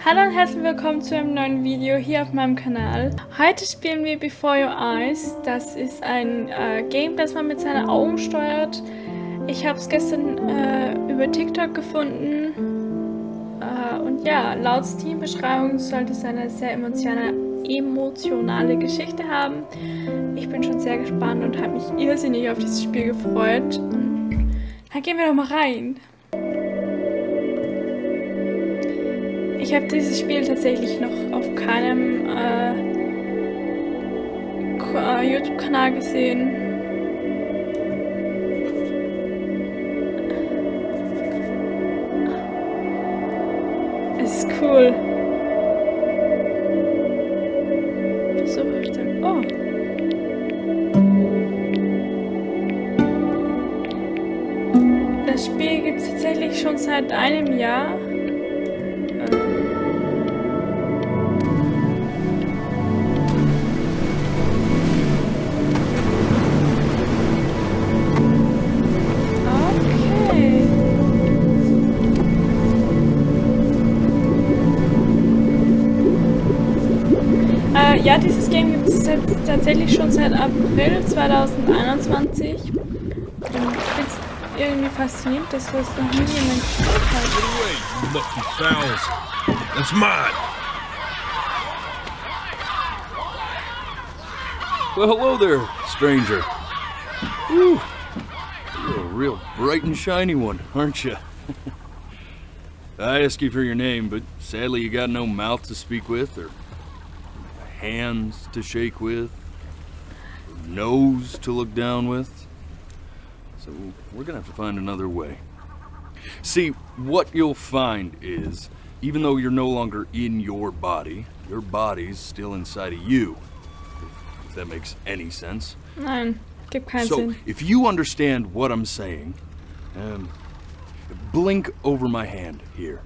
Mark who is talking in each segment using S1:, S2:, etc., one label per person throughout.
S1: Hallo und herzlich willkommen zu einem neuen Video hier auf meinem Kanal. Heute spielen wir Before Your Eyes. Das ist ein Game, das man mit seinen Augen steuert. Ich habe es gestern über TikTok gefunden. Und ja, laut Steam-Beschreibung sollte es eine sehr emotionale Geschichte haben. Ich bin schon sehr gespannt und habe mich irrsinnig auf dieses Spiel gefreut. Und dann gehen wir doch mal rein. Ich habe dieses Spiel tatsächlich noch auf keinem YouTube-Kanal gesehen. Es ist cool. Versuche ich dann. Oh. Das Spiel gibt es tatsächlich schon seit einem Jahr. Ja, dieses Game gibt es tatsächlich schon seit April 2021. Ich finde es irgendwie faszinierend, dass das noch nie jemand gespielt hat.
S2: That's mine. Well, hello there, stranger. Woo. You're a real bright and shiny one, aren't you? I asked you for your name, but sadly you got no mouth to speak with, or hands to shake with, or nose to look down with. So we're gonna have to find another way. See, what you'll find is, even though you're no longer in your body's still inside of you. If that makes any sense.
S1: Nein, gibt keinen
S2: So,
S1: Sinn.
S2: if you understand what I'm saying, blink over my hand here.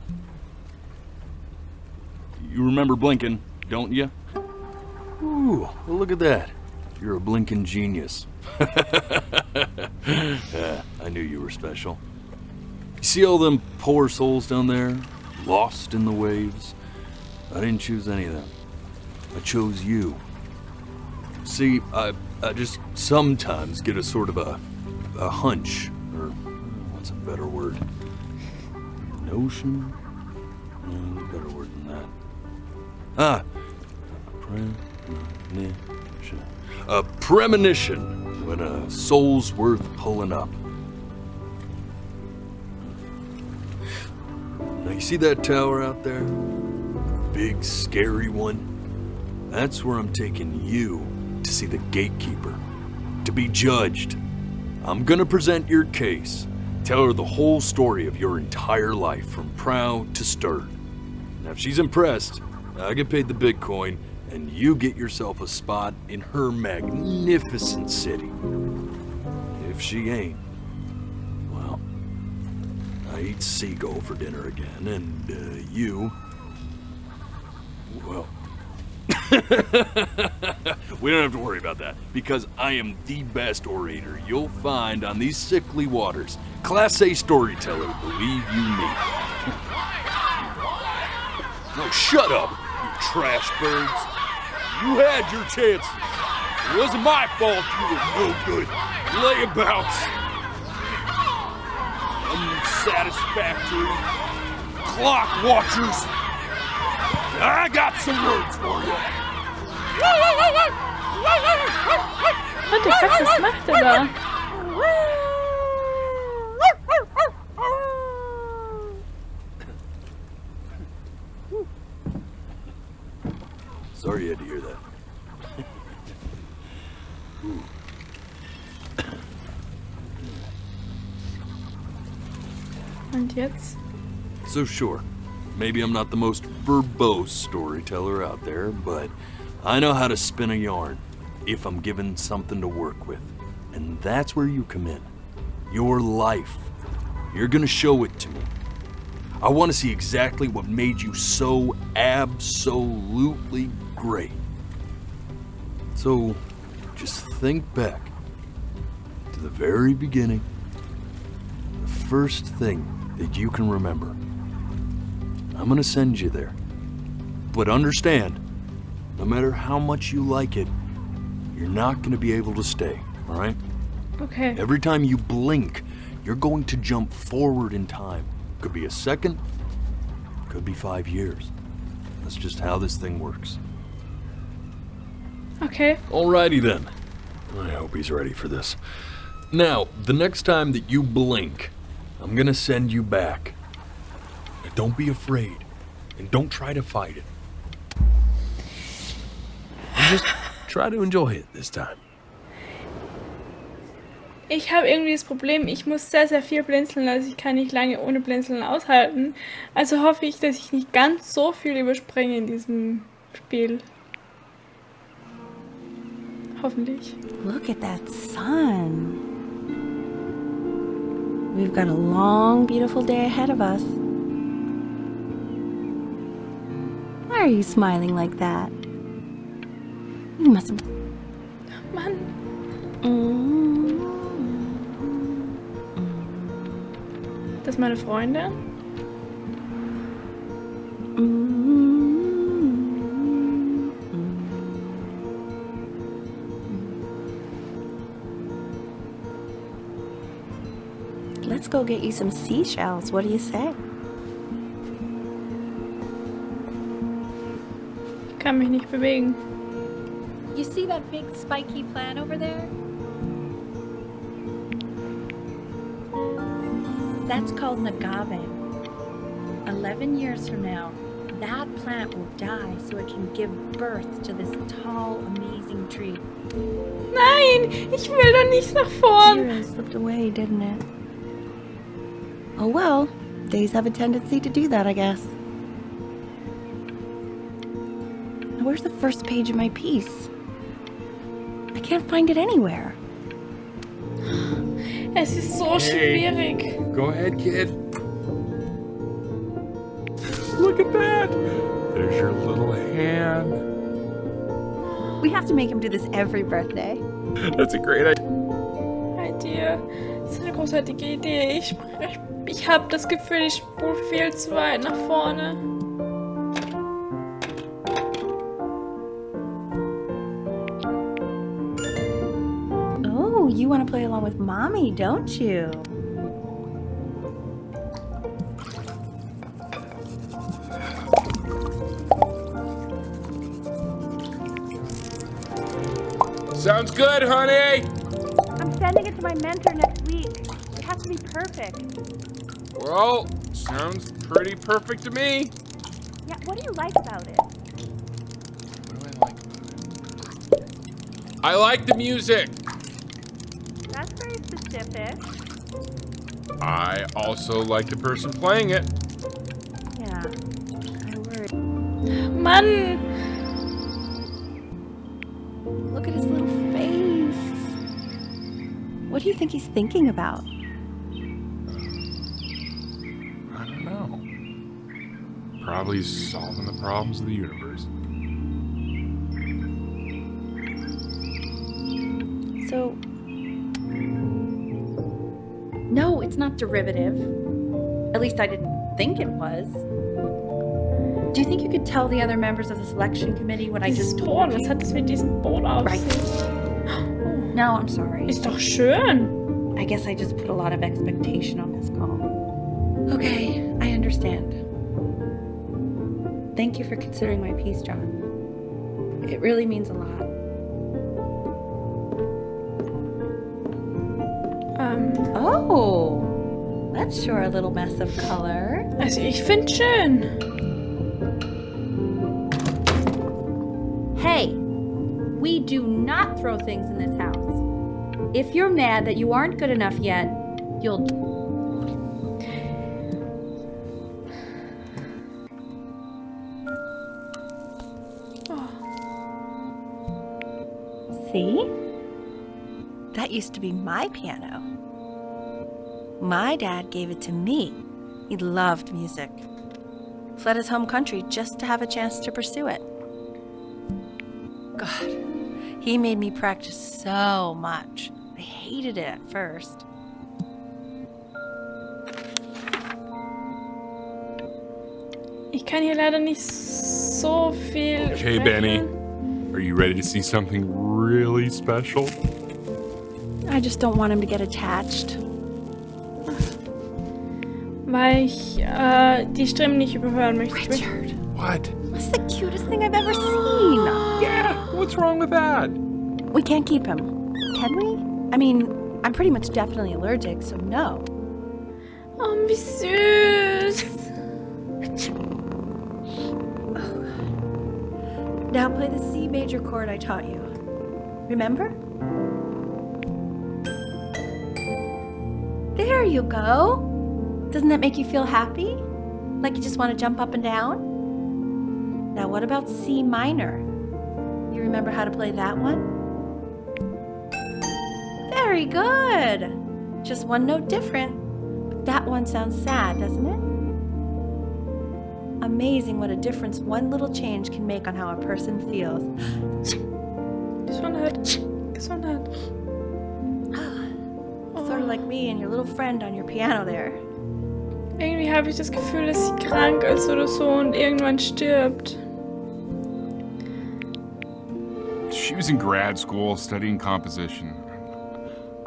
S2: You remember blinking, don't you? Ooh, well, look at that. You're a blinking genius. I knew you were special. You see all them poor souls down there, lost in the waves? I didn't choose any of them. I chose you. See, I just sometimes get a sort of a hunch, or what's a better word? Notion? No, better word than that. Premonition. A premonition when a soul's worth pulling up. Now you see that tower out there? Big, scary one? That's where I'm taking you to see the gatekeeper, to be judged. I'm gonna present your case, tell her the whole story of your entire life from proud to stern. Now if she's impressed, I get paid the Bitcoin, and you get yourself a spot in her magnificent city. If she ain't, well, I eat seagull for dinner again, and you, well, we don't have to worry about that, because I am the best orator you'll find on these sickly waters. Class A storyteller, believe you me. No, shut up, you trash birds. You had your chances. It wasn't my fault you were no good. Layabouts. Unsatisfactory. Clock watchers. I got some words for you.
S1: What the fuck, was macht er da?
S2: Sorry you had to hear that.
S1: Und jetzt?
S2: So sure, maybe I'm not the most verbose storyteller out there, but I know how to spin a yarn if I'm given something to work with. And that's where you come in. Your life. You're gonna show it to me. I want to see exactly what made you so absolutely great. So, just think back to the very beginning, the first thing that you can remember. I'm gonna send you there. But understand, no matter how much you like it, you're not going to be able to stay, all right?
S1: Okay.
S2: Every time you blink, you're going to jump forward in time. Could be a second, could be 5 years. That's just how this thing works.
S1: Okay.
S2: Alrighty then. I hope he's ready for this. Now, the next time that you blink, I'm gonna send you back. Now, don't be afraid, and don't try to fight it. And just try to enjoy it this time.
S1: Ich habe irgendwie das Problem, ich muss sehr, sehr viel blinzeln, also ich kann nicht lange ohne Blinzeln aushalten. Also hoffe ich, dass ich nicht ganz so viel überspringe in diesem Spiel. Hoffentlich.
S3: Look at that sun. We've got a long, beautiful day ahead of us. Why are you smiling like that? You must have...
S1: Mann. Das ist meine Freundin.
S3: Let's go get you some seashells. What do you say?
S1: Ich kann mich nicht bewegen.
S3: You see that big spiky plant over there? That's called an agave. 11 years from now, that plant will die so it can give birth to this tall, amazing tree.
S1: Nein, ich will doch nicht nach vorn.
S3: It slipped away, didn't it? Oh well, days have a tendency to do that, I guess. Now, where's the first page of my piece? I can't find it anywhere.
S1: Es ist so schwierig.
S4: Go ahead, kid. Look at that. There's your little hand.
S3: We have to make him do this every birthday.
S4: That's a great idea.
S1: Idee. Das ist eine großartige Idee. Ich habe das Gefühl, ich spule viel zu weit nach vorne.
S3: Oh, you want to play along with Mommy, don't you?
S4: Sounds good, honey.
S3: I'm sending it to my mentor next week. It has to be perfect.
S4: Well, sounds pretty perfect to me.
S3: Yeah, what do you like about it?
S4: What do I like about it? I like the music.
S3: That's very specific.
S4: I also like the person playing it.
S3: Yeah, I worry.
S1: Mann!
S3: Look at his little face. What do you think he's thinking about?
S4: I don't know. Probably solving the problems of the universe.
S3: So... No, it's not derivative. At least I didn't think it was. Do you think you could tell the other members of the selection committee what I
S1: Dieses
S3: just
S1: Boot,
S3: told
S1: was
S3: you?
S1: hat das mit diesem Boot auf
S3: Right.
S1: sich?
S3: No, I'm sorry.
S1: Ist doch schön.
S3: I guess I just put a lot of expectation on this call. Okay, I understand. Thank you for considering my piece, John. It really means a lot. Oh, that's sure a little mess of color.
S1: Also ich find's schön.
S3: Hey, we do not throw things in this house. If you're mad that you aren't good enough yet, you'll... See? That used to be my piano. My dad gave it to me. He loved music. Fled his home country just to have a chance to pursue it. God, he made me practice so much. I hated it at first.
S1: Ich kann hier leider nicht so viel
S4: Okay,
S1: sprechen.
S4: Benny. Are you ready to see something really special?
S3: I just don't want him to get attached.
S1: Weil ich die Stimmen nicht überhören möchte.
S3: Richard,
S4: What?
S3: that's the cutest thing I've ever seen.
S4: Yeah, what's wrong with that?
S3: We can't keep him, can we? I mean, I'm pretty much definitely allergic, so no.
S1: Oh, wie süß.
S3: Now play the C major chord I taught you. Remember? There you go. Doesn't that make you feel happy? Like you just want to jump up and down? Now what about C minor? You remember how to play that one? Very good. Just one note different. But that one sounds sad, doesn't it? Amazing what a difference one little change can make on how a person feels.
S1: Gesundheit. Gesundheit.
S3: Sort of like me and your little friend on your piano there.
S1: Irgendwie habe ich das Gefühl, dass sie krank ist oder so und irgendwann stirbt.
S4: She was in grad school studying composition.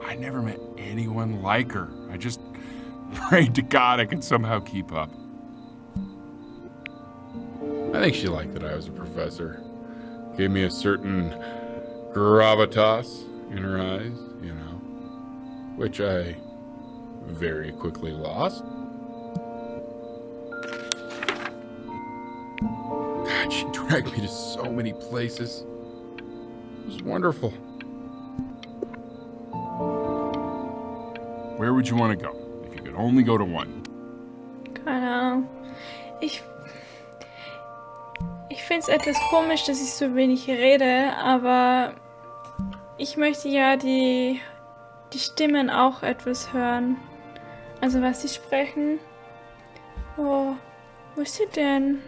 S4: I never met anyone like her. I just prayed to God I could somehow keep up. I think she liked that I was a professor. Gave me a certain gravitas in her eyes, you know, which I very quickly lost. God, she dragged me to so many places. It was wonderful. Where would you want to go if you could only go to one?
S1: Keine Ahnung. Ich finde es etwas komisch, dass ich so wenig rede, aber ich möchte ja die Stimmen auch etwas hören. Also was sie sprechen. Oh, wo ist sie denn?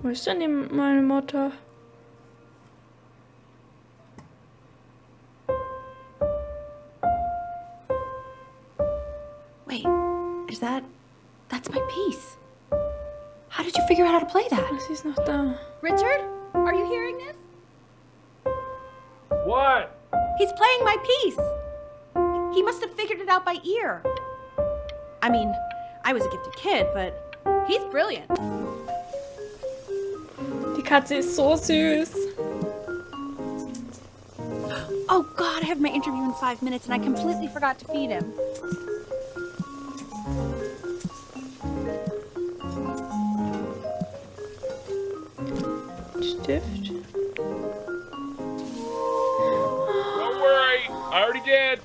S1: Wo ist denn meine Mutter?
S3: Wait, that's my piece. How did you figure out how to play that?
S1: Oh, sie ist noch da.
S3: Richard, are you hearing this?
S4: What?
S3: He's playing my piece. He must have figured it out by ear. I mean, I was a gifted kid, but he's brilliant.
S1: Die Katze ist so süß.
S3: Oh God, I have my interview in 5 minutes and I completely forgot to feed him.
S1: Stift.
S4: Don't worry, I already did.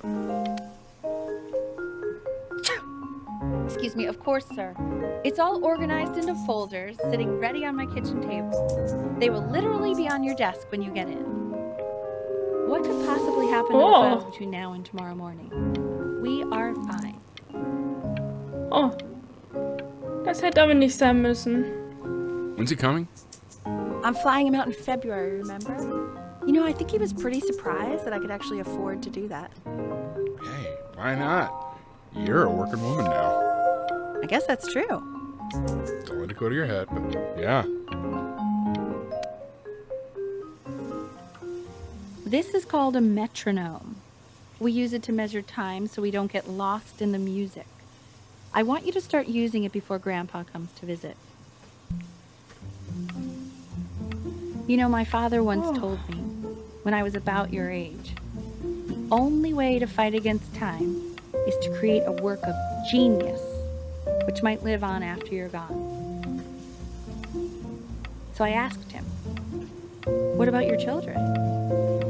S5: Excuse me, of course, sir. It's all organized into folders, sitting ready on my kitchen table. They will literally be on your desk when you get in. What could possibly happen to the files between now and tomorrow morning? We are fine.
S1: Oh. Das hätte aber nicht sein müssen.
S4: When's he coming?
S3: I'm flying him out in February, remember? You know, I think he was pretty surprised that I could actually afford to do that.
S4: Hey, why not? You're a working woman now.
S3: I guess that's true.
S4: Don't let it go to your head, but yeah.
S5: This is called a metronome. We use it to measure time so we don't get lost in the music. I want you to start using it before Grandpa comes to visit. You know, my father once told me, when I was about your age, the only way to fight against time is to create a work of genius, which might live on after you're gone. So I asked him, what about your children?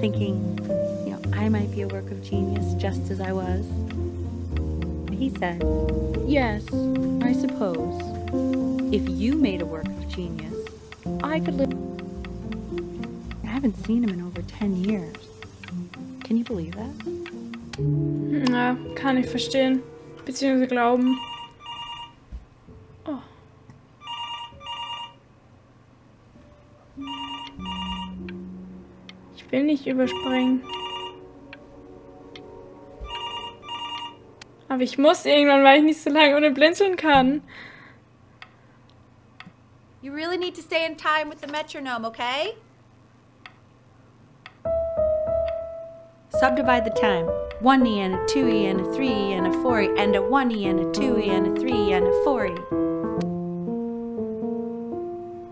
S5: Thinking, you know, I might be a work of genius just as I was. He said, yes, I suppose. If you made a work of genius, I could live. I haven't seen him in over 10 years. Can you believe that?
S1: Ja, kann ich verstehen. Beziehungsweise glauben. Oh. Ich will nicht überspringen. Aber ich muss irgendwann, weil ich nicht so lange ohne blinzeln kann.
S3: You really need to stay in time with the metronome, okay? Subdivide the time. 1E and a 2E and a 3E and a 4E and a 1E and a 2E and a 3E and a 4E.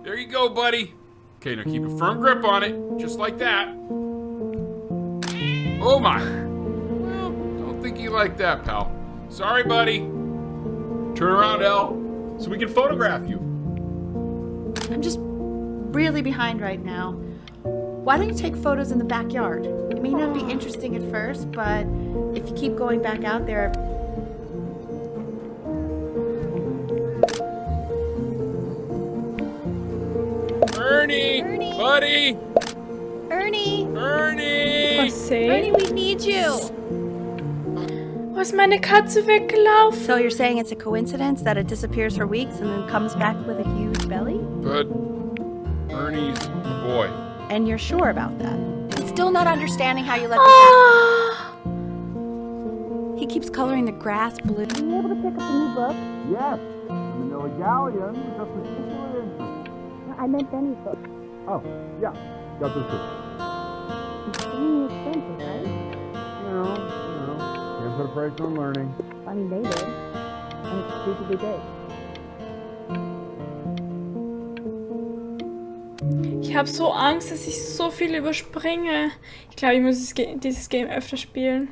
S4: There you go, buddy. Okay, now keep a firm grip on it, just like that. Oh my. Well, don't think you like that, pal. Sorry, buddy. Turn around, Elle, so we can photograph you.
S3: I'm just really behind right now. Why don't you take photos in the backyard? It may not be interesting at first, but if you keep going back out there...
S4: Ernie! Buddy!
S3: Ernie!
S4: Ernie!
S3: Ernie, we need you!
S1: Wo ist meine Katze weggelaufen?
S3: So you're saying it's a coincidence that it disappears for weeks and then comes back with a huge belly?
S4: But Ernie's a boy.
S3: And you're sure about that? I'm still not understanding how you let this happen. He keeps coloring the grass blue. Are you able to pick up a new book?
S6: Yes, Manila Galleon with a particular interest.
S3: I meant Benny's book.
S6: Oh, yeah, got this too.
S3: It's extremely expensive, right?
S6: You know, can't put a price on learning.
S3: I mean, they did. And it's stupidly big.
S1: Ich habe so Angst, dass ich so viel überspringe. Ich glaube, ich muss dieses Game öfter spielen.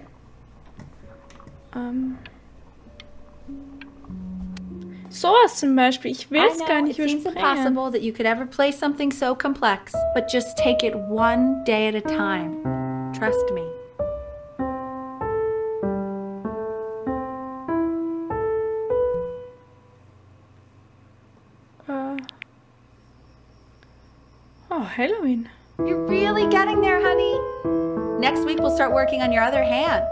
S1: Sowas zum Beispiel. Ich will es gar nicht
S3: it seems
S1: überspringen.
S3: impossible that you could ever play something so complex, but just take it one day at a time. Trust me.
S1: Oh, Halloween.
S3: You're really getting there, honey. Next week we'll start working on your other hand.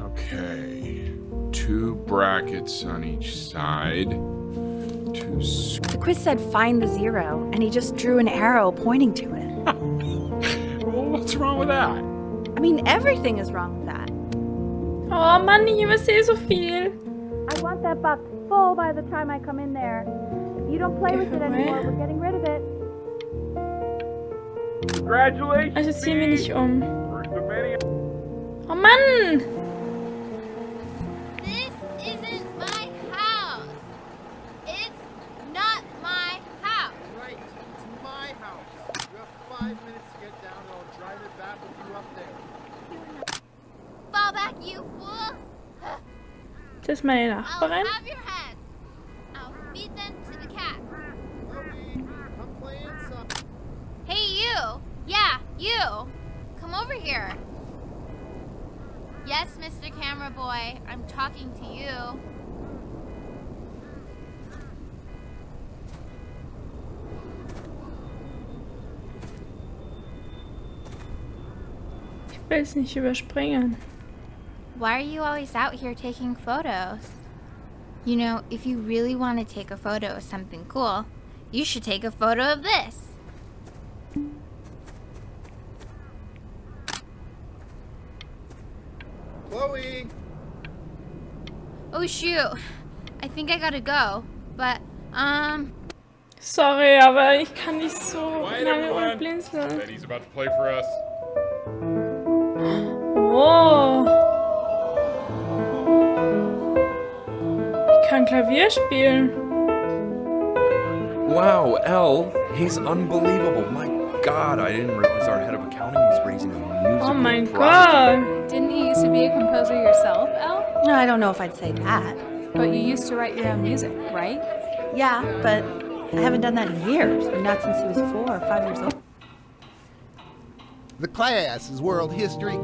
S4: Okay. 2 brackets on each side. 2
S3: The quiz said find the 0, and he just drew an arrow pointing to it.
S4: Well, what's wrong with that?
S3: I mean, everything is wrong with that.
S1: Oh Mann, ich übersehe so viel.
S3: I want that box full by the time I come in there. If you don't play with it anymore, we're getting rid of it.
S6: Congratulations!
S1: Also ziehen wir nicht um.
S6: First of many.
S1: Oh Mann!
S7: This isn't my house. It's not my house.
S8: Right, it's my house. You have 5 minutes to get down and I'll drive it back with you up there.
S7: Fall back, you fool.
S1: Das ist meine
S7: I'll
S1: Nachbarin.
S7: have your heads. I'll feed them to the cat.
S8: Chloe, come play inside.
S7: Hey, you. Yeah, you. Come over here. Yes, Mr. Camera Boy, I'm talking to you.
S1: Ich will es nicht überspringen.
S7: Why are you always out here taking photos? You know, if you really want to take a photo of something cool, you should take a photo of this.
S8: Chloe!
S7: Oh shoot, I think I gotta go, but,
S1: Sorry, aber ich kann nicht so
S4: Quiet,
S1: lange
S4: everyone.
S1: blinzeln.
S4: Benny's about to play for us.
S1: Oh. Ich kann Klavier spielen.
S2: Wow, Elle, he's unbelievable. My God, I didn't realize our head of accounting was raising a musical
S1: Oh mein
S2: project.
S1: Gott.
S9: Didn't you used to be a composer yourself, Elle?
S3: No, I don't know if I'd say that.
S9: But you used to write your own music, right?
S3: Yeah, but I haven't done that in years. Not since he was 4 or 5 years old.
S8: The class is world history.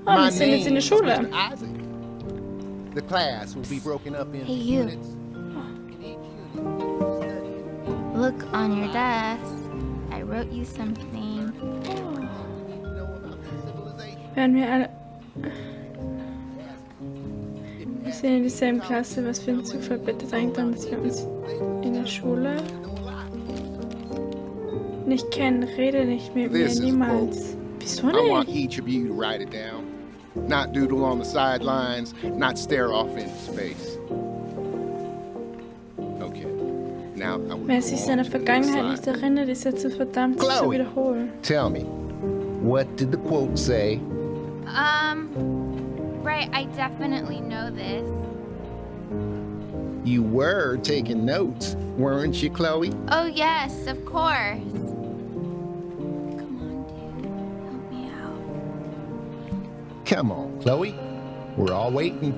S1: Oh, wir sind jetzt in der Schule.
S8: Mr. Isaac. The class will be broken up into
S7: Hey, you.
S8: units. In each unit, you study.
S7: look on your desk. I wrote you something.
S8: You know about the civilization.
S1: Werden wir alle... Wir sind in derselben Klasse. Was für ein Zufall. Bitte denkt daran, dass wir uns in der Schule nicht kennen. Rede nicht mit mir.
S8: This is a
S1: Niemals. Wieso
S8: I want
S1: nicht?
S8: each of you to write it down. Not doodle on the sidelines, not stare off into space.
S6: Now, I would
S1: Wer
S6: go
S1: sich
S6: on
S1: seiner
S6: to the
S1: Vergangenheit
S6: next
S1: nicht
S6: line.
S1: erinnert, ist ja zu verdammt, sich zu
S6: Chloe.
S1: wiederholen.
S6: Tell me, what did the quote say?
S7: Right, I definitely know this.
S6: You were taking notes, weren't you, Chloe?
S7: Oh, yes, of course. Come on, dude. Help me out.
S6: Come on, Chloe. We're all waiting.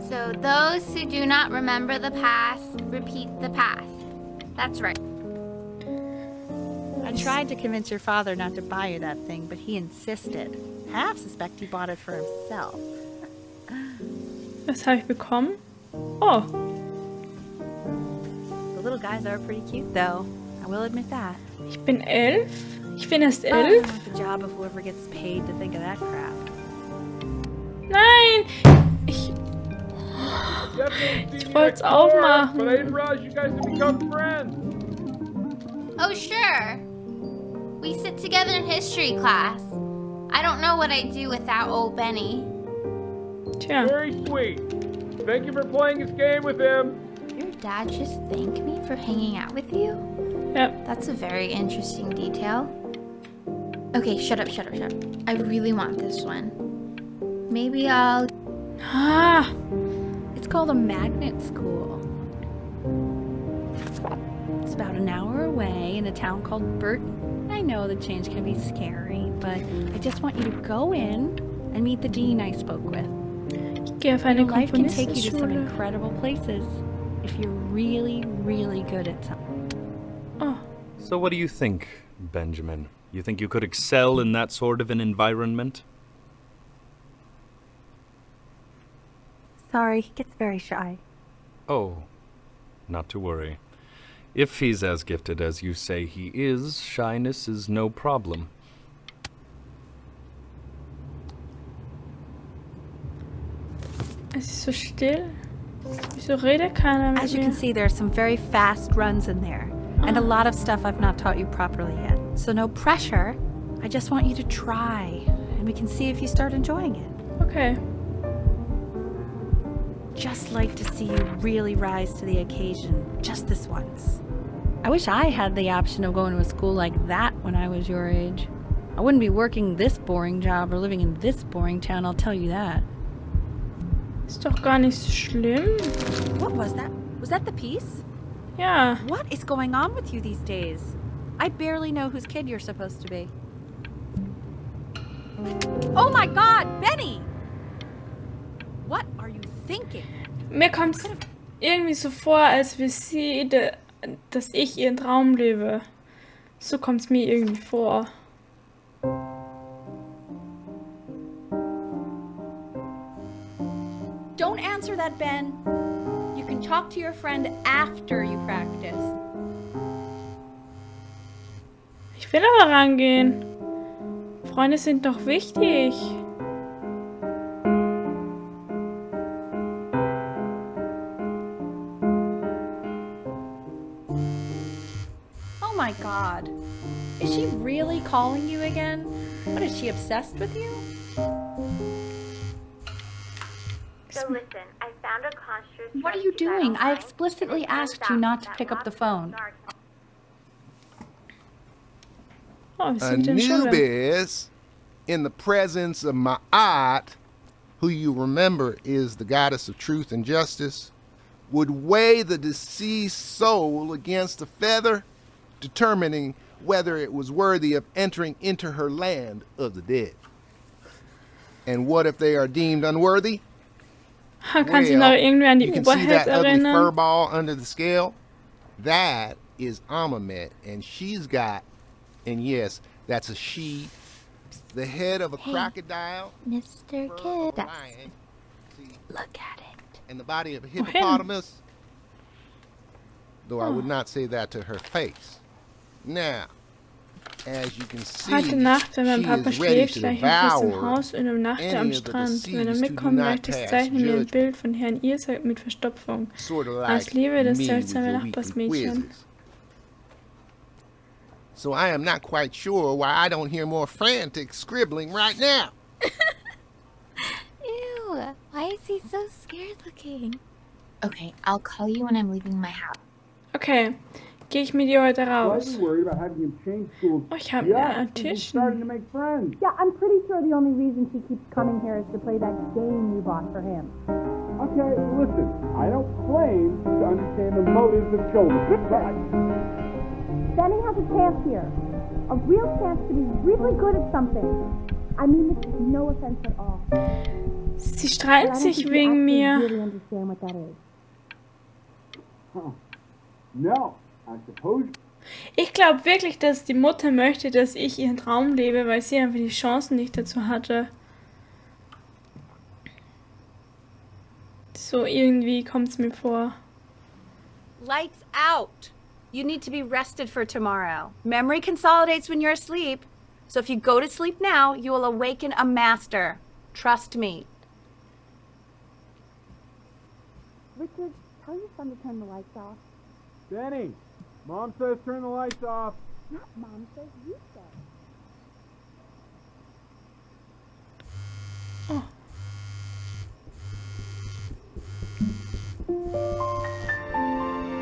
S7: So, those who do not remember the past, repeat the past. That's right.
S5: I tried to convince your father not to buy you that thing, but he insisted. Half suspect he bought it for himself.
S1: Was habe ich bekommen? Oh,
S5: The little guys are pretty cute, though. I will admit that.
S1: ich bin 11? Ich bin erst
S5: Oh,
S1: 11?
S5: the job of whoever gets paid to think of that crap.
S1: Nein! Ich wollte es aufmachen.
S4: But I didn't realize you guys had become friends.
S7: Oh, sure. We sit together in history class. I don't know what I'd do without old Benny.
S1: Tja,
S4: Very sweet. Thank you for playing this game with him.
S7: Your dad just thanked me for hanging out with you?
S1: ja.
S7: That's a very interesting detail. Okay, shut up. I really want this one. Maybe I'll...
S1: Ah,
S5: It's called a magnet school. It's about an hour away in a town called Burton. I know the change can be scary, but I just want you to go in and meet the dean I spoke with.
S1: ich gehe auf eine
S5: Life can take you to some
S1: Komponistenschule.
S5: incredible places if you're really, really good at something.
S1: Oh,
S10: So what do you think, Benjamin? You think you could excel in that sort of an environment?
S5: Sorry, he gets very shy.
S10: Oh, not to worry. If he's as gifted as you say he is, shyness is no problem.
S1: es ist so still. Wieso redet keiner mit
S5: As you
S1: mir?
S5: can see, there are some very fast runs in there, and a lot of stuff I've not taught you properly yet. So no pressure. I just want you to try, and we can see if you start enjoying it.
S1: Okay.
S5: Just like to see you really rise to the occasion, just this once. I wish I had the option of going to a school like that when I was your age. I wouldn't be working this boring job or living in this boring town, I'll tell you that.
S1: Ist doch gar nicht so schlimm.
S5: What was that? Was that the piece?
S1: Ja.
S5: What is going on with you these days? I barely know whose kid you're supposed to be. Oh my God, Benny! What are you thinking?
S1: Mir kommt es irgendwie so vor, als wir sie, dass ich ihren Traum lebe. So kommt es mir irgendwie vor.
S5: Don't answer that, Ben. You can talk to your friend after you practice.
S1: Ich will aber rangehen. Freunde sind doch wichtig.
S5: Oh my God. Is she really calling you again? What, is she obsessed with you?
S11: So listen, I found a construct.
S5: What are you doing? I explicitly asked you not to pick up the phone.
S1: Oh, wir
S6: A
S1: sind in Schule.
S6: newbies in the presence of Ma'at, who you remember is the goddess of truth and justice, would weigh the deceased soul against a feather, determining whether it was worthy of entering into her land of the dead. And what if they are deemed unworthy?
S1: Kann sich noch irgendwie an die
S6: you can see
S1: Oberheit
S6: that ugly
S1: erinnern.
S6: fur ball under the scale? That is Amamet, and she's got, and yes, that's a she, the head of a crocodile,
S7: Mr.
S6: fur of
S7: Kid.
S6: a lion, see,
S7: Look at it.
S6: and the body of a hippopotamus. Though I would not say that to her face. Now, as you can see,
S1: Heute Nacht, wenn mein
S6: she
S1: Papa
S6: is ready
S1: schläft,
S6: to
S1: gleich hier im
S6: devour
S1: Haus und übernachte am
S6: any of the
S1: Strand. Wenn er
S6: deceased who do
S1: mitkommen
S6: not
S1: möchte,
S6: pass
S1: zeichne mir ein
S6: judgment.
S1: Bild von Herrn Irsak mit Verstopfung.
S6: Sort of
S1: Als
S6: like
S1: Liebe das
S6: me with
S1: seltsame
S6: your weekly
S1: Nachbarsmädchen.
S6: quizzes. So I am not quite sure why I don't hear more frantic scribbling right now.
S7: Ew, Why is he so scared looking? Okay, I'll call you when I'm leaving my house.
S1: Okay, gehe ich mit dir heute raus?
S12: Slightly worried about having him change schools.
S1: Oh, ich habe einen Tisch.
S12: Starting to make friends.
S5: Yeah, I'm pretty sure the only reason she keeps coming here is to play that game you bought for him.
S12: Okay, listen. I don't claim to understand the motives of children. But
S5: Benny has a chance here. A real chance to be really good at something. I mean this is no offense at all.
S1: Sie streiten sich wegen mir.
S5: Really understand what that is.
S12: no, I suppose.
S1: Ich glaube wirklich, dass die Mutter möchte, dass ich ihren Traum lebe, weil sie einfach die Chancen nicht dazu hatte. So irgendwie kommt es mir vor.
S3: Lights out. You need to be rested for tomorrow. Memory consolidates when you're asleep. So if you go to sleep now, you will awaken a master. Trust me.
S5: Richard, tell your son to turn the lights off.
S12: Benny, Mom says turn the lights off.
S5: Not Mom says, you say.
S1: Oh.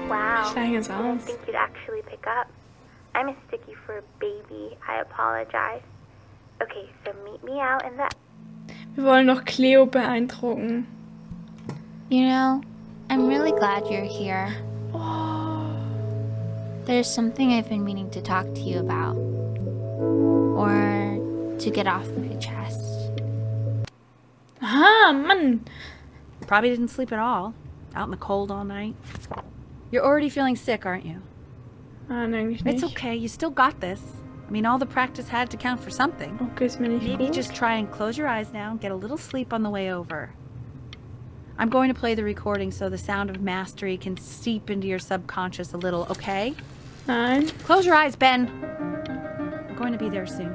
S11: Wow.
S1: Steig jetzt
S11: I didn't
S1: aus.
S11: think you'd actually pick up. I'm a sticky for a baby. I apologize. Okay, so meet me out in the...
S1: Wir wollen noch Cleo beeindrucken.
S7: You know, I'm really glad you're here. There's something I've been meaning to talk to you about. Or to get off my chest.
S1: Aha, Mann.
S3: Probably didn't sleep at all. Out in the cold all night. You're already feeling sick, aren't you?
S1: Nein, eigentlich nicht.
S3: It's okay. You still got this. I mean, all the practice had to count for something.
S1: Okay, ist mir nicht
S3: Maybe
S1: gut.
S3: just try and close your eyes now and get a little sleep on the way over. I'm going to play the recording so the sound of mastery can seep into your subconscious a little, okay?
S1: Nein.
S3: Close your eyes, Ben. I'm going to be there soon.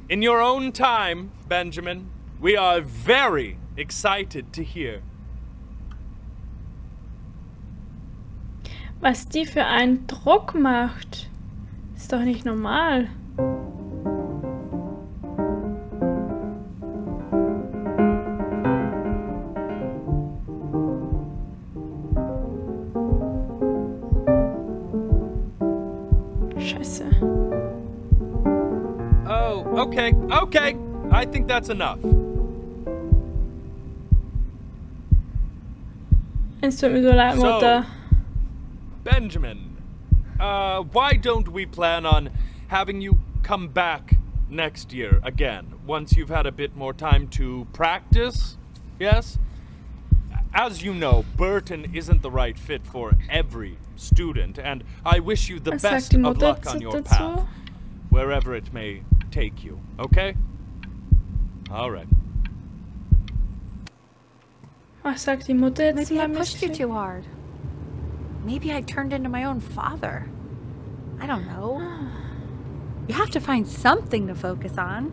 S10: In your own time, Benjamin, we are very excited to hear.
S1: Was die für einen Druck macht. Ist doch nicht normal. Scheiße.
S10: Oh, okay, okay. I think that's enough.
S1: Es tut mir so leid, Mutter.
S10: Benjamin, why don't we plan on having you come back next year again, once you've had a bit more time to practice? Yes? As you know, Burton isn't the right fit for every student, and I wish you the
S1: Was
S10: best
S1: sagt die
S10: of
S1: Mutter
S10: luck on your
S1: dazu?
S10: path, wherever it may take you, okay? All right.
S1: Was sagt die Mutter jetzt
S3: Maybe I
S1: mal
S3: pushed you
S1: mit?
S3: too hard. Maybe I turned into my own father. I don't know. You have to find something to focus on.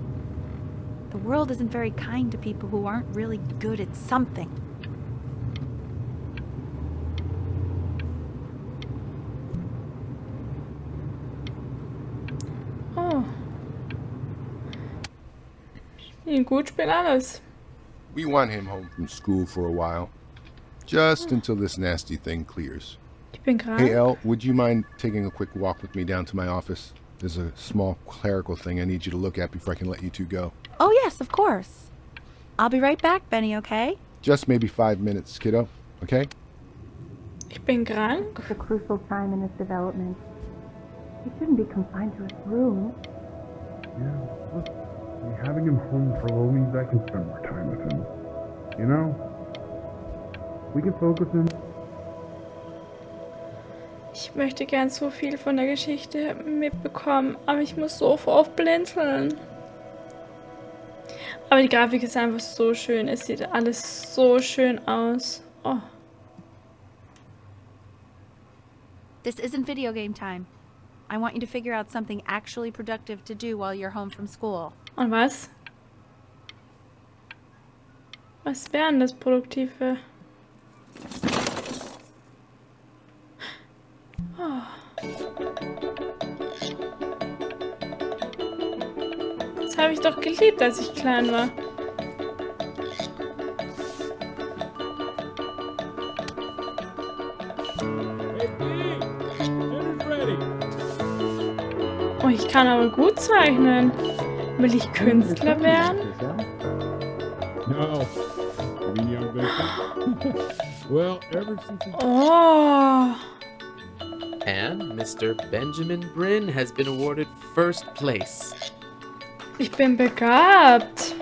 S3: The world isn't very kind to people who aren't really good at something.
S1: Oh. Spielen gut, spielen alles.
S6: We want him home from school for a while. Just until this nasty thing clears.
S1: Ich bin krank.
S6: Hey, Elle, would you mind taking a quick walk with me down to my office? There's a small clerical thing I need you to look at before I can let you two go.
S3: Oh, yes, of course. I'll be right back, Benny, okay?
S6: Just maybe 5 minutes, kiddo, okay?
S1: Ich bin krank.
S5: It's a crucial time in his development. He shouldn't be confined to his room.
S12: Yeah, look, having him home for a little means I can spend more time with him. You know? We can focus in.
S1: Ich möchte gern so viel von der Geschichte mitbekommen, aber ich muss so oft blinzeln. Aber die Grafik ist einfach so schön. Es sieht alles so schön aus. Oh.
S3: This isn't video game time. I want you to figure out something actually productive to do while you're home from school.
S1: Und was? Was wären das Produktive? Oh. Das habe ich doch geliebt, als ich klein war. Oh, ich kann aber gut zeichnen. Will ich Künstler werden?
S12: No. I mean, young Vic. Well, ever since
S1: Oh.
S13: And Mr. Benjamin Bryn has been awarded first place.
S1: Ich bin begabt.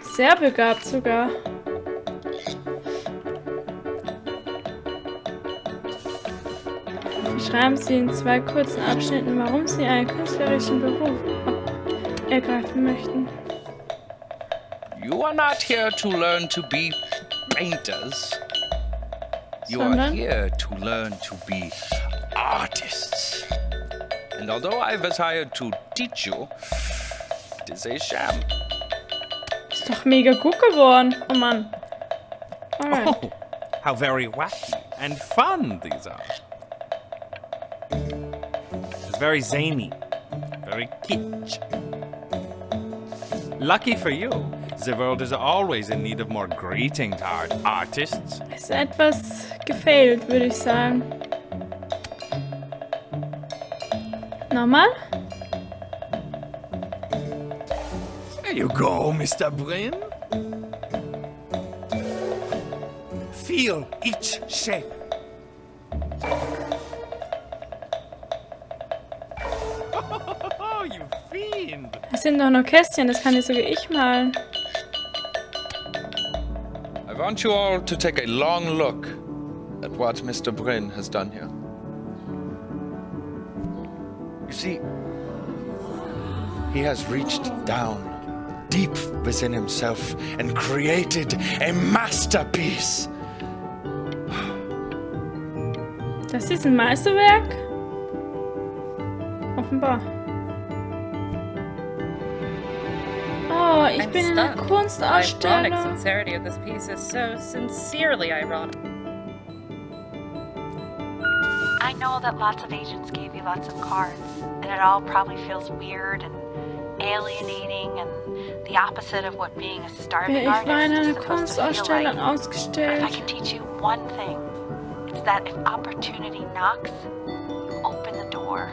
S1: Sehr begabt sogar. Beschreiben Sie in 2 kurzen Abschnitten, warum Sie einen künstlerischen Beruf ergreifen möchten.
S14: You are not here to learn to be painters. You are
S1: Sondern?
S14: here to learn to be artists. And although I was hired to teach you, it is a sham.
S1: Ist doch mega gut geworden. Oh Mann. Alright.
S10: Oh, how very wacky and fun these are. It's very zany, very kitsch. Lucky for you, the world is always in need of more greeting card artists.
S1: Ist etwas gefailt, würde ich sagen. Nochmal?
S2: There you go, Mr. Bryn.
S10: Feel each shape. Oh, you fiend!
S1: Das sind doch nur Kästchen, das kann ja sogar ich malen.
S14: I want you all to take a long look at what Mr. Bryn has done here. You see, he has reached down deep within himself and created a masterpiece.
S1: Das ist ein Meisterwerk? Offenbar. Oh, ich bin in einer
S5: The ironic
S1: Kunstausstellung.
S5: sincerity of this piece is so sincerely ironic.
S3: I know that lots of agents gave you lots of cards, and it all probably feels weird and alienating and the opposite of what being a starving
S1: Ich war in
S3: artist
S1: einer
S3: is supposed to feel
S1: Kunstausstellung
S3: like. But if I
S1: ausgestellt.
S3: can teach you one thing, it's that if opportunity knocks, you open the door.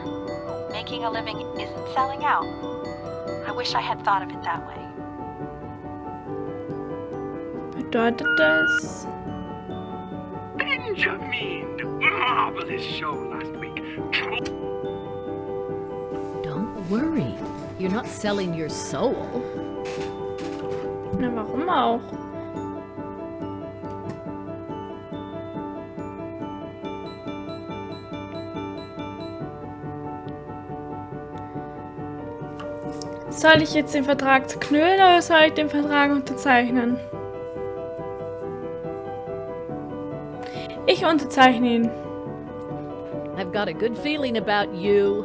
S3: Making a living isn't selling out. I wish I had thought of it that way.
S1: Bedeutet das?
S15: Benjamin, marvelous show last week.
S16: Don't worry. You're not selling your soul.
S1: Na, warum auch? Soll ich jetzt den Vertrag knüllen oder soll ich den Vertrag unterzeichnen? Ich unterzeichne ihn.
S16: I've got a good feeling about you.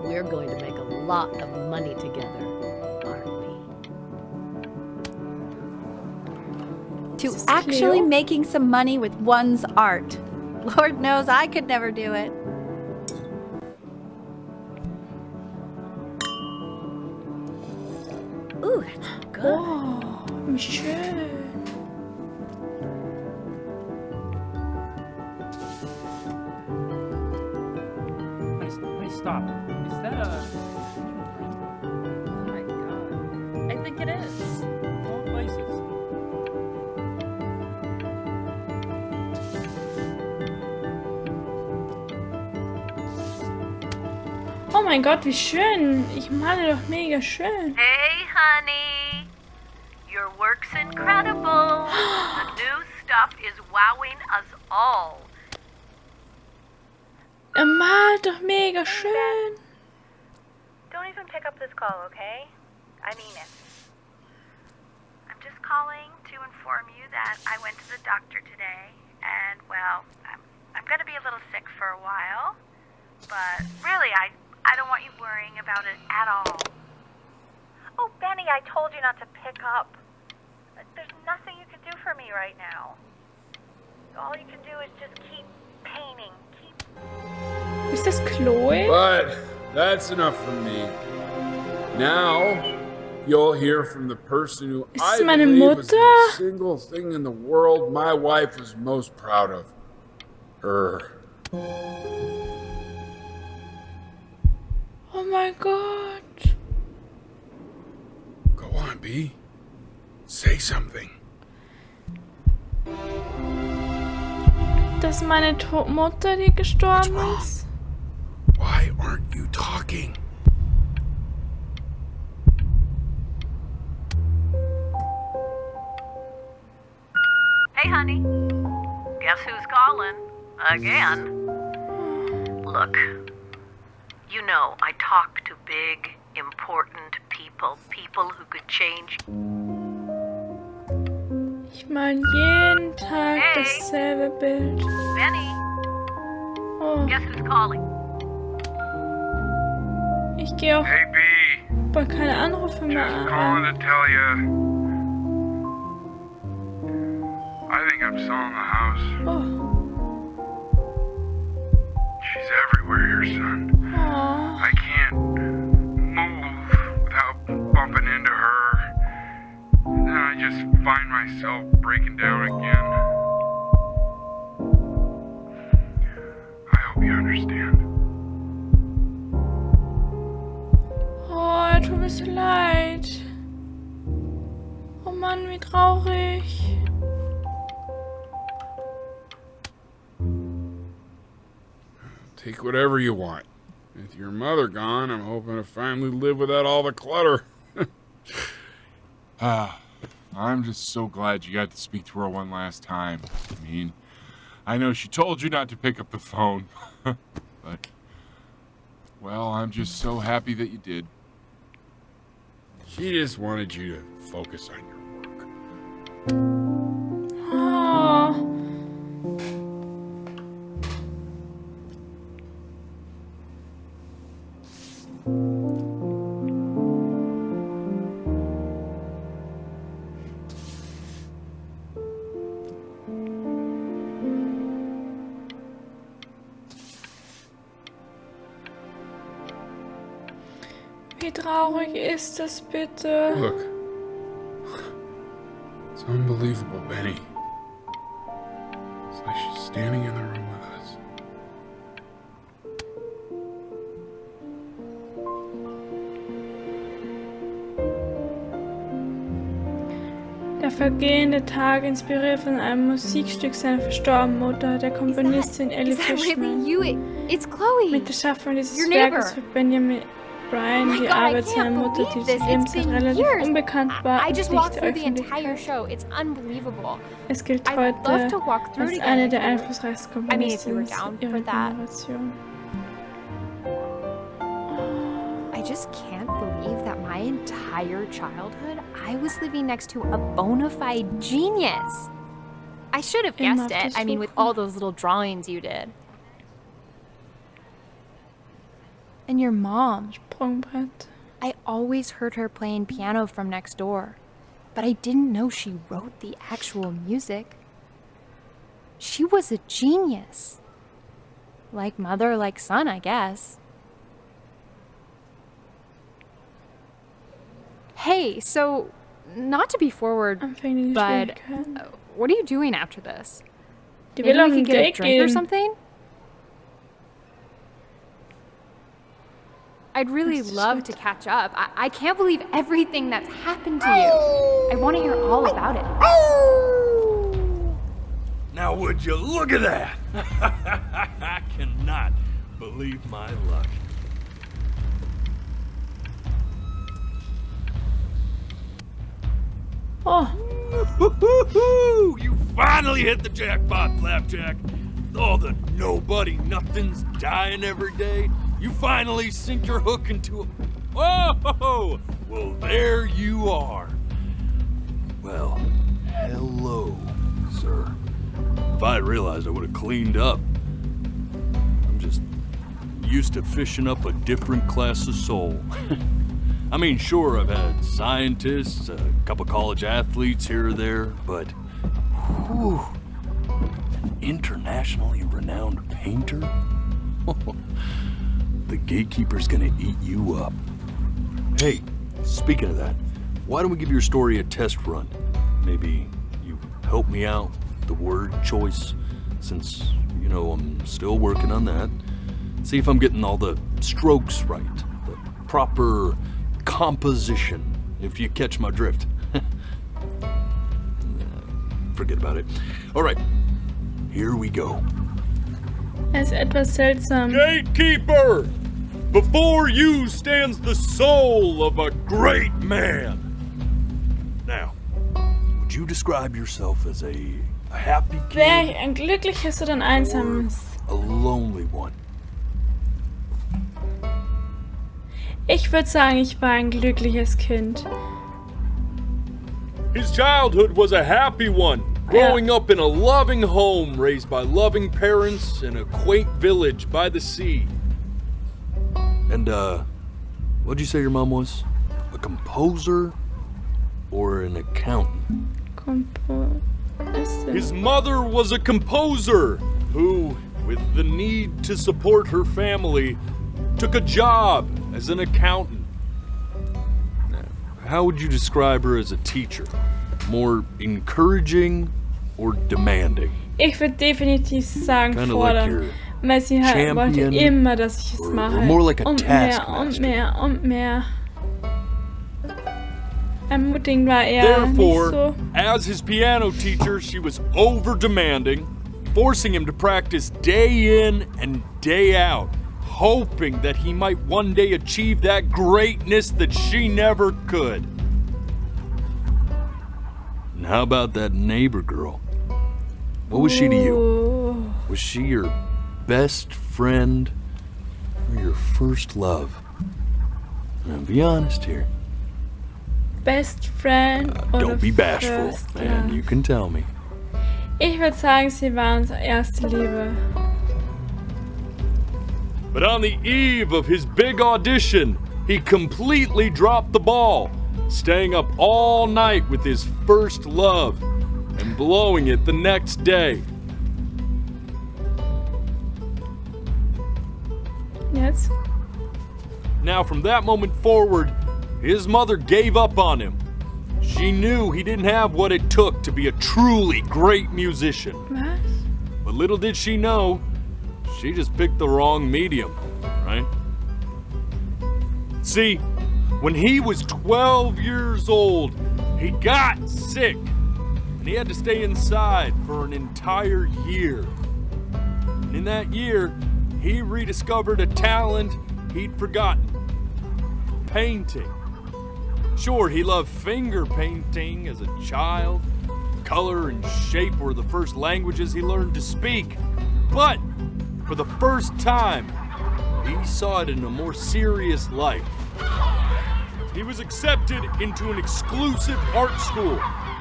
S16: We're going to make a lot of money together, aren't we?
S3: To actually making some money with one's art. Lord knows I could never do it. Ooh, that's good.
S1: Oh, wie schön.
S17: Wait, stop. Is that a...
S5: Oh my god. I think it is.
S17: All places.
S1: Oh mein Gott, wie schön. Ich male doch mega schön.
S18: Hey, honey. Your work's incredible. The new stuff is wowing us all.
S1: Er malt doch mega schön.
S11: Don't even pick up this call, okay? I mean it. I'm just calling to inform you that I went to the doctor today, and well, I'm gonna be a little sick for a while, but really, I don't want you worrying about it at all. Oh, Benny, I told you not to pick up. There's nothing you can do for me right now. All you can do is just keep painting.
S1: Ist das Chloe?
S4: But that's enough from me. Now, you'll hear from the person who
S1: Ist
S4: I
S1: es meine
S4: believe was the
S1: Mutter?
S4: single thing in the world my wife was most proud of. Her.
S1: Oh mein Gott.
S4: Go on, B. Say something.
S1: Das ist meine Mutter, die gestorben ist.
S4: Why aren't you talking?
S18: Hey, honey. Guess who's calling? Again. Look, you know I talk to big, important people. People who could change.
S1: Ich meine jeden Tag dasselbe Bild.
S18: Benny.
S1: Oh.
S18: Guess who's calling?
S1: Ich gehe auch
S12: Hey, B.
S1: bei keine Anrufe mehr
S12: Just calling
S1: an.
S12: to tell you. I think I'm selling the house.
S1: Oh.
S12: She's everywhere here, son.
S1: Aw.
S12: I can't move without bumping into her. And then I just find myself breaking down again. I hope you understand.
S1: Oh, tut mir so leid. Oh Mann, wie traurig.
S4: Take whatever you want. With your mother gone, I'm hoping to finally live without all the clutter. I'm just so glad you got to speak to her one last time. I mean, I know she told you not to pick up the phone, but, well, I'm just so happy that you did. She just wanted you to focus on your work.
S1: Oh. Wie traurig ist das bitte?
S4: Look. It's unbelievable, Benny. It's like she's standing in the room with us.
S1: Der vergehende Tag, inspiriert von einem Musikstück seiner verstorbenen Mutter, der Komponistin Ellie Fishman.
S19: It's Chloe.
S1: Mit der Schaffung dieses
S19: Your
S1: Werkes
S19: neighbor.
S1: rückt Benjamin Bryan die
S19: God, I
S1: Arbeit
S19: can't
S1: seiner Mutter, die
S19: believe
S1: zu
S19: this. It's
S1: Lebenszeit
S19: been
S1: relativ
S19: years.
S1: unbekannt war
S19: I
S1: und
S19: just
S1: nicht
S19: walked
S1: der
S19: through the entire
S1: Öffentlichkeit.
S19: show. It's unbelievable.
S1: Es gilt
S19: I'd
S1: heute
S19: love to walk through
S1: als
S19: together
S1: eine der
S19: with you.
S1: einflussreichsten
S19: I mean, if you were
S1: Komponistinnen
S19: down for
S1: ihrer
S19: that.
S1: Generation.
S19: I just can't believe that my entire childhood I was living next to a bona fide genius. I should have
S1: Immer
S19: guessed
S1: auf
S19: it.
S1: der
S19: I mean, with
S1: Suche.
S19: all those little drawings you did. And your mom.
S1: Sprungbrett.
S19: I always heard her playing piano from next door, but I didn't know she wrote the actual music. She was a genius. Like mother, like son, I guess. Hey, so, not to be forward, but what are you doing after this?
S1: Die
S19: Maybe
S1: will
S19: we
S1: auf
S19: could
S1: ein
S19: get a
S1: Date
S19: drink or
S1: gehen.
S19: something? I'd really love to catch up. I can't believe everything that's happened to you. I want to hear all about it.
S2: Now would you look at that? I cannot believe my luck.
S1: Oh.
S2: You finally hit the jackpot, Flapjack. All the nobody nothings dying every day. You finally sink your hook into a... Whoa! Well, there you are. Well, hello, sir. If I had realized, I would have cleaned up. I'm just used to fishing up a different class of soul. I mean, sure, I've had scientists, a couple college athletes here or there, but whew, an internationally renowned painter? The gatekeeper's gonna eat you up. Hey, speaking of that, why don't we give your story a test run? Maybe you help me out with the word choice, since, you know, I'm still working on that. See if I'm getting all the strokes right, the proper composition, if you catch my drift. Forget about it. All right, here we go.
S1: Ist etwas seltsam.
S10: Gatekeeper! Before you stands the soul of a great man.
S2: Now, would you describe yourself as a happy kid?
S1: Wäre ich ein glückliches oder ein einsames?
S2: A lonely one?
S1: Ich würde sagen, ich war ein glückliches Kind.
S10: His childhood was a happy one, growing up in a loving home, raised by loving parents in a quaint village by the sea.
S2: And, what'd you say your mom was? A composer or an accountant?
S10: His mother was a composer who, with the need to support her family, took a job as an accountant.
S2: How would you describe her as a teacher? More encouraging or demanding?
S1: Ich würde definitiv sagen
S2: Kinda
S1: fordern,
S2: like
S1: weil sie halt wollte
S2: champion
S1: immer, dass ich es mache.
S2: more like a
S1: Und mehr,
S2: taskmaster.
S1: und mehr, und mehr. Ermutigend war er
S10: Therefore,
S1: nicht so.
S10: as his piano teacher, she was over-demanding, forcing him to practice day in and day out, hoping that he might one day achieve that greatness that she never could.
S2: And how about that neighbor girl? What was she to you?
S1: Ooh.
S2: Was she your best friend or your first love? Now, be honest here.
S1: Best friend oder
S2: Don't be bashful,
S1: first
S2: man.
S1: love?
S2: You can tell me.
S1: Ich würde sagen, sie war unsere erste Liebe.
S10: But on the eve of his big audition, he completely dropped the ball, staying up all night with his first love and blowing it the next day.
S1: Jetzt?
S10: Now, from that moment forward, his mother gave up on him. She knew he didn't have what it took to be a truly great musician.
S1: Was?
S10: But little did she know, she just picked the wrong medium, right? See, when he was 12 years old, he got sick, and he had to stay inside for an entire year. And in that year, he rediscovered a talent he'd forgotten: painting. Sure, he loved finger painting as a child. Color and shape were the first languages he learned to speak. But for the first time, he saw it in a more serious light. He was accepted into an exclusive art school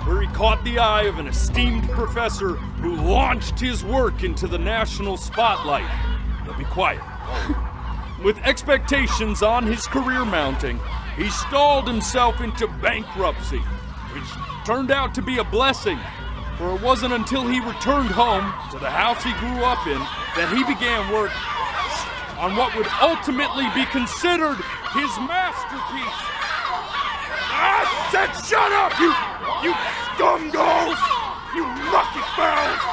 S10: where he caught the eye of an esteemed professor who launched his work into the national spotlight. Now be quiet. With expectations on his career mounting, he stalled himself into bankruptcy, which turned out to be a blessing, for it wasn't until he returned home to the house he grew up in that he began work on what would ultimately be considered his masterpiece. I said shut up, you scumballs! You lucky fowls!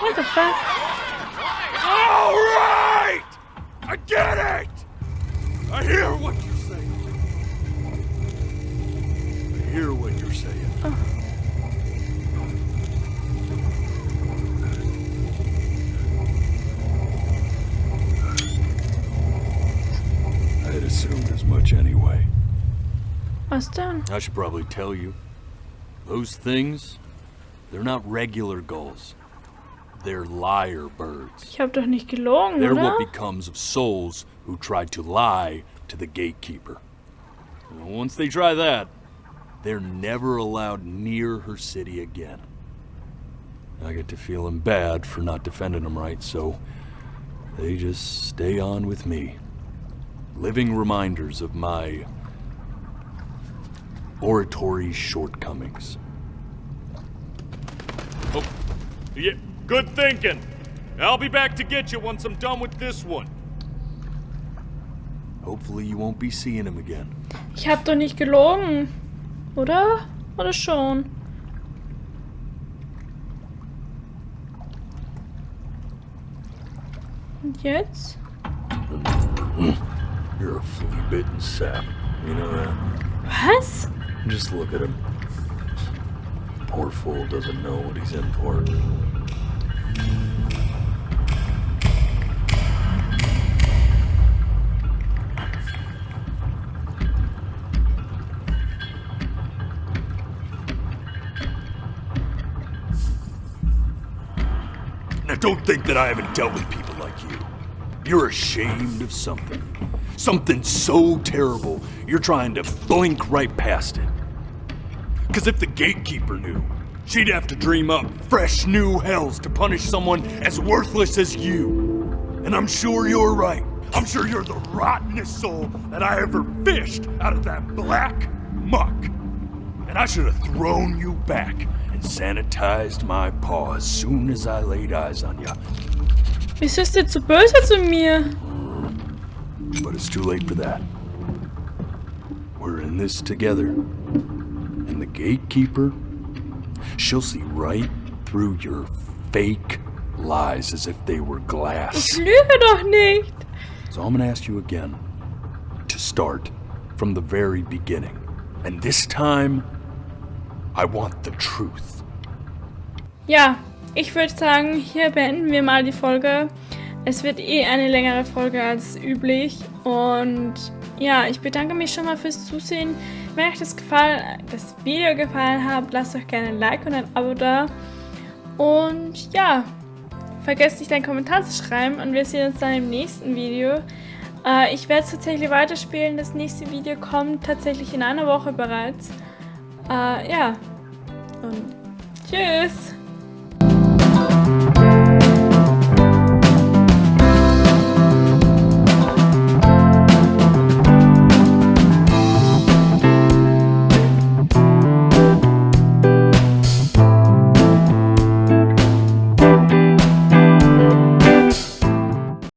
S1: What the fuck?
S10: All right! I get it! I hear what you're saying. I hear what you're saying.
S2: I had assumed as much anyway.
S1: Was denn?
S2: I should probably tell you. Those things, they're not regular gulls. They're liar birds.
S1: Ich hab doch nicht gelogen,
S2: They're
S1: oder?
S2: what becomes of souls who tried to lie to the gatekeeper. And once they try that, they're never allowed near her city again. I get to feeling bad for not defending them right, so they just stay on with me. Living reminders of my oratory shortcomings.
S10: Oh, yeah, good thinking. I'll be back to get you once I'm done with this one.
S2: Hopefully you won't be seeing him again.
S1: Ich hab doch nicht gelogen. Oder? Oder schon? Und jetzt?
S2: You're a flea-bitten sap. You know that?
S1: Was?
S2: Just look at him. Poor fool doesn't know what he's in for. Now don't think that I haven't dealt with people like you. You're ashamed of something. Something so terrible, you're trying to blink right past it. Because if the gatekeeper knew, she'd have to dream up fresh new hells to punish someone as worthless as you. And I'm sure you're right. I'm sure you're the rottenest soul that I ever fished out of that black muck. And I should have thrown you back and sanitized my paw as soon as I laid eyes on you.
S1: Wieso ist der so böse zu mir?
S2: But it's too late for that. We're in this together. And the gatekeeper, she'll see right through your fake lies as if they were glass.
S1: Ich lüge doch nicht.
S2: So I'm gonna ask you again to start from the very beginning. And this time, I want the truth.
S1: Ja, ich würde sagen, hier beenden wir mal die Folge. Es wird eh eine längere Folge als üblich. Und ja, ich bedanke mich schon mal fürs Zusehen. Wenn euch das Video gefallen hat, lasst euch gerne ein Like und ein Abo da. Und ja, vergesst nicht, einen Kommentar zu schreiben. Und wir sehen uns dann im nächsten Video. Ich werde es tatsächlich weiterspielen. Das nächste Video kommt tatsächlich in einer Woche bereits. Ja, und tschüss!